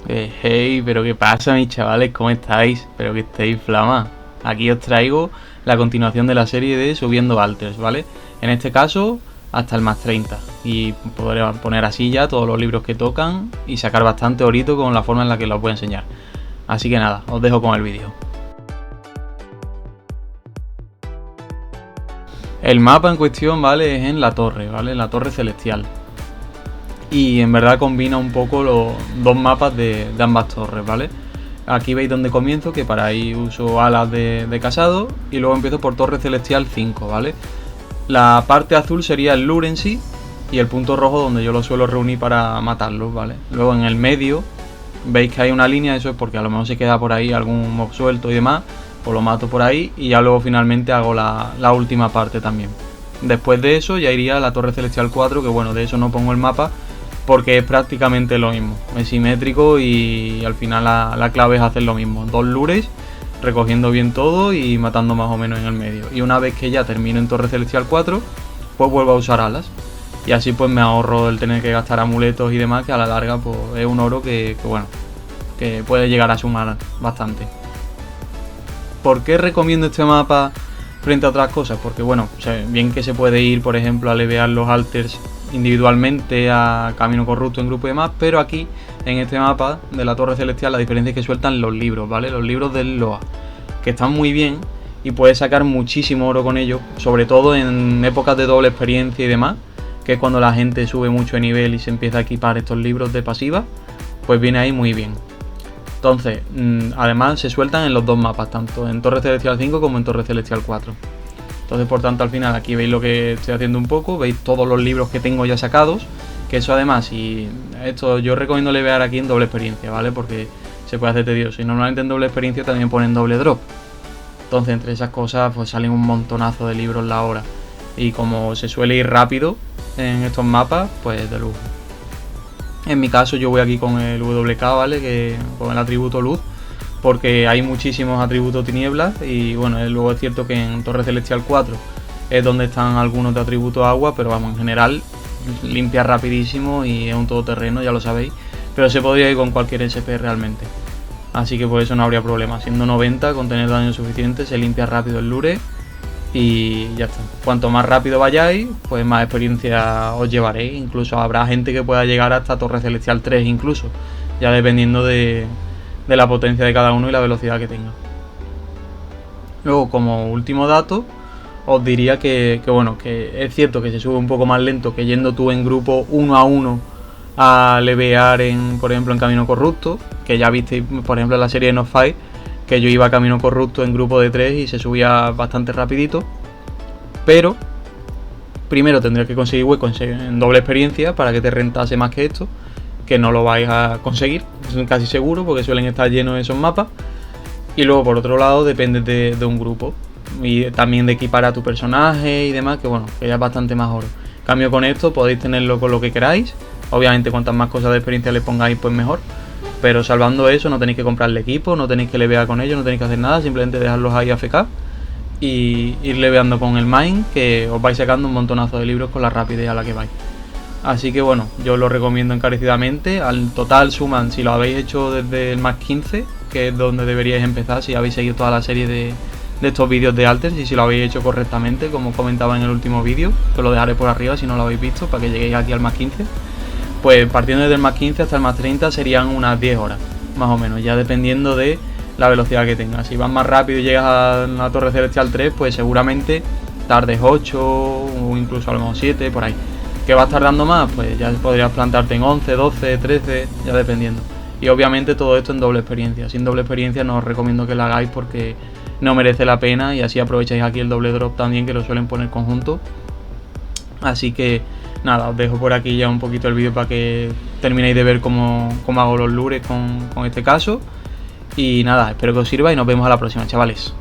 Hey, pero qué pasa, mis chavales, ¿cómo estáis? Espero que estéis flama. Aquí os traigo la continuación de la serie de Subiendo Alters, ¿vale? En este caso, hasta el más 30. Y podré poner así ya todos los libros que tocan y sacar bastante orito con la forma en la que los voy a enseñar. Así que nada, os dejo con el vídeo. El mapa en cuestión, ¿vale? Es en la torre, ¿vale? En la torre celestial. Y en verdad combina un poco los dos mapas de ambas torres, ¿vale? Aquí veis donde comienzo, que para ahí uso alas de casado y luego empiezo por Torre Celestial 5, ¿vale? La parte azul sería el lure en sí y el punto rojo donde yo lo suelo reunir para matarlos, ¿vale? Luego en el medio veis que hay una línea, eso es porque a lo mejor se queda por ahí algún mob suelto y demás, pues lo mato por ahí y ya luego finalmente hago la última parte también. Después de eso ya iría a la Torre Celestial 4, que bueno, de eso no pongo el mapa, porque es prácticamente lo mismo, es simétrico y al final la clave es hacer lo mismo, 2 lures, recogiendo bien todo y matando más o menos en el medio. Y una vez que ya termino en Torre Celestial 4, pues vuelvo a usar alas. Y así pues me ahorro el tener que gastar amuletos y demás, que a la larga pues es un oro que bueno, que puede llegar a sumar bastante. ¿Por qué recomiendo este mapa frente a otras cosas? Porque bueno, bien que se puede ir, por ejemplo, a levear los alters individualmente a Camino Corrupto en grupo y demás, pero aquí en este mapa de la Torre Celestial la diferencia es que sueltan los libros, ¿vale? Los libros del Loa, que están muy bien y puedes sacar muchísimo oro con ellos, sobre todo en épocas de doble experiencia y demás, que es cuando la gente sube mucho de nivel y se empieza a equipar estos libros de pasiva, pues viene ahí muy bien. Entonces, además se sueltan en los dos mapas, tanto en Torre Celestial 5 como en Torre Celestial 4. Entonces, por tanto, al final aquí veis lo que estoy haciendo un poco, veis todos los libros que tengo ya sacados, que eso además, y esto yo recomiendo levear aquí en doble experiencia, ¿vale? Porque se puede hacer tedioso, y normalmente en doble experiencia también ponen doble drop. Entonces, entre esas cosas, pues salen un montonazo de libros la hora. Y como se suele ir rápido en estos mapas, pues de lujo. En mi caso yo voy aquí con el WK, ¿vale? Que con el atributo luz, porque hay muchísimos atributos tinieblas y bueno, luego es cierto que en Torre Celestial 4 es donde están algunos de atributos agua, pero vamos, en general limpia rapidísimo y es un todoterreno, ya lo sabéis, pero se podría ir con cualquier SP realmente, así que por eso no habría problema, siendo 90 con tener daño suficiente se limpia rápido el lure y ya está. Cuanto más rápido vayáis, pues más experiencia os llevaréis, incluso habrá gente que pueda llegar hasta Torre Celestial 3 incluso, ya dependiendo de la potencia de cada uno y la velocidad que tenga. Luego, como último dato, os diría que bueno, que es cierto que se sube un poco más lento que yendo tú en grupo 1 a 1 a levear por ejemplo en Camino Corrupto, que ya visteis por ejemplo en la serie de No Fight, que yo iba a Camino Corrupto en grupo de 3 y se subía bastante rapidito, pero primero tendrías que conseguir huecos en doble experiencia para que te rentase más que esto, que no lo vais a conseguir, es casi seguro, porque suelen estar llenos esos mapas. Y luego por otro lado depende de un grupo y también de equipar a tu personaje y demás, que bueno, que ya es bastante más oro. En cambio con esto podéis tenerlo con lo que queráis, obviamente cuantas más cosas de experiencia le pongáis pues mejor, pero salvando eso no tenéis que comprarle equipo, no tenéis que levear con ellos, no tenéis que hacer nada, simplemente dejarlos ahí AFK y ir leveando con el mine, que os vais sacando un montonazo de libros con la rapidez a la que vais. Así que bueno, yo os lo recomiendo encarecidamente. Al total suman, si lo habéis hecho desde el más 15, que es donde deberíais empezar si habéis seguido toda la serie de estos vídeos de alters, y si lo habéis hecho correctamente, como comentaba en el último vídeo, que lo dejaré por arriba si no lo habéis visto, para que lleguéis aquí al más 15. Pues partiendo desde el más 15 hasta el más 30 serían unas 10 horas, más o menos, ya dependiendo de la velocidad que tengas. Si vas más rápido y llegas a la Torre Celestial 3, pues seguramente tardes 8 o incluso a lo mejor 7, por ahí. ¿Que vas tardando más? Pues ya podrías plantarte en 11, 12, 13, ya dependiendo. Y obviamente todo esto en doble experiencia. Sin doble experiencia no os recomiendo que lo hagáis porque no merece la pena, y así aprovecháis aquí el doble drop también, que lo suelen poner conjunto. Así que nada, os dejo por aquí ya un poquito el vídeo para que terminéis de ver cómo hago los lures con este caso. Y nada, espero que os sirva y nos vemos a la próxima, chavales.